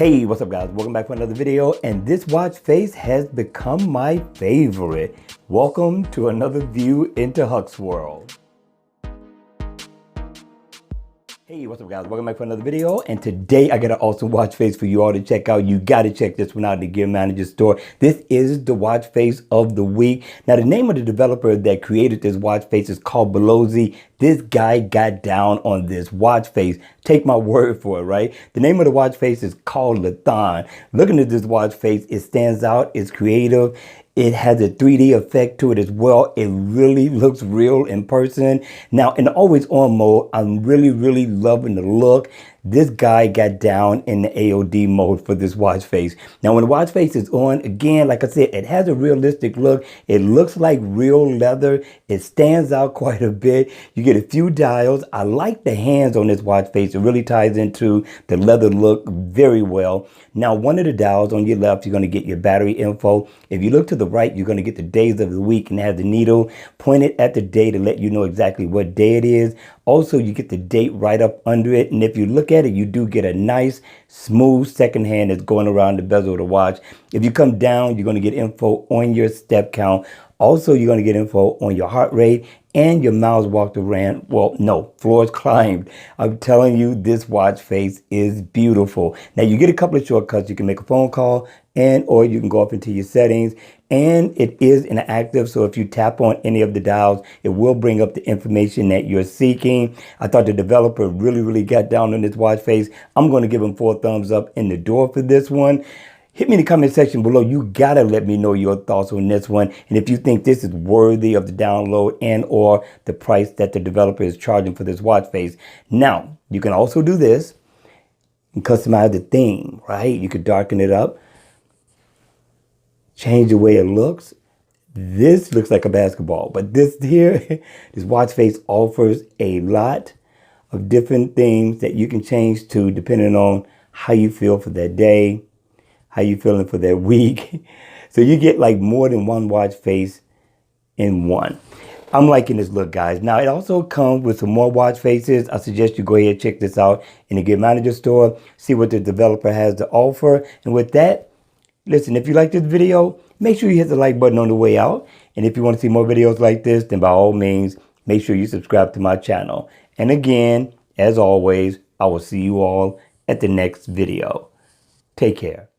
Hey, what's up guys? Welcome back for another video, and this watch face has become my favorite. Welcome to another view into Huck's world. Hey, what's up guys? Welcome back for another video, and today I got an awesome watch face for you all to check out. You got to check this one out at the Gear Manager store. This is the watch face of the week. Now, the name of the developer that created this watch face is called Belozy. This guy got down on this watch face. Take my word for it, right? The name of the watch face is called Leathon. Looking at this watch face, it stands out. It's creative. It has a 3D effect to it as well. It really looks real in person. Now, in the always on mode, I'm really loving the look. This guy got down in the AOD mode for this watch face. Now, when the watch face is on, again, like I said, it has a realistic look. It looks like real leather. It stands out quite a bit. You get a few dials. I like the hands on this watch face. It really ties into the leather look very well. Now, one of the dials on your left, you're going to get your battery info. If you look to the right, you're going to get the days of the week and have the needle pointed at the day to let you know exactly what day it is. Also, you get the date right up under it. And if you look at it, you do get a nice, smooth second hand that's going around the bezel of the watch. If you come down, you're going to get info on your step count. Also, you're going to get info on your heart rate and your miles walked around. Well, no, floors climbed. I'm telling you, this watch face is beautiful. Now, you get a couple of shortcuts. You can make a phone call or you can go up into your settings. And it is interactive, so if you tap on any of the dials, it will bring up the information that you're seeking. I thought the developer really got down on this watch face. I'm going to give him 4 thumbs up in the door for this one. Hit me in the comment section below. You gotta let me know your thoughts on this one. And if you think this is worthy of the download and or the price that the developer is charging for this watch face. Now, you can also do this and customize the theme, right? You could darken it up, change the way it looks. This looks like a basketball, but this here, this watch face offers a lot of different things that you can change to depending on how you feel for that day, how you feeling for that week. So you get like more than one watch face in one. I'm liking this look, guys. Now, it also comes with some more watch faces. I suggest you go ahead and check this out in the Gear Manager store, see what the developer has to offer. And with that, listen, if you like this video, make sure you hit the like button on the way out. And if you want to see more videos like this, then by all means, make sure you subscribe to my channel. And again, as always, I will see you all at the next video. Take care.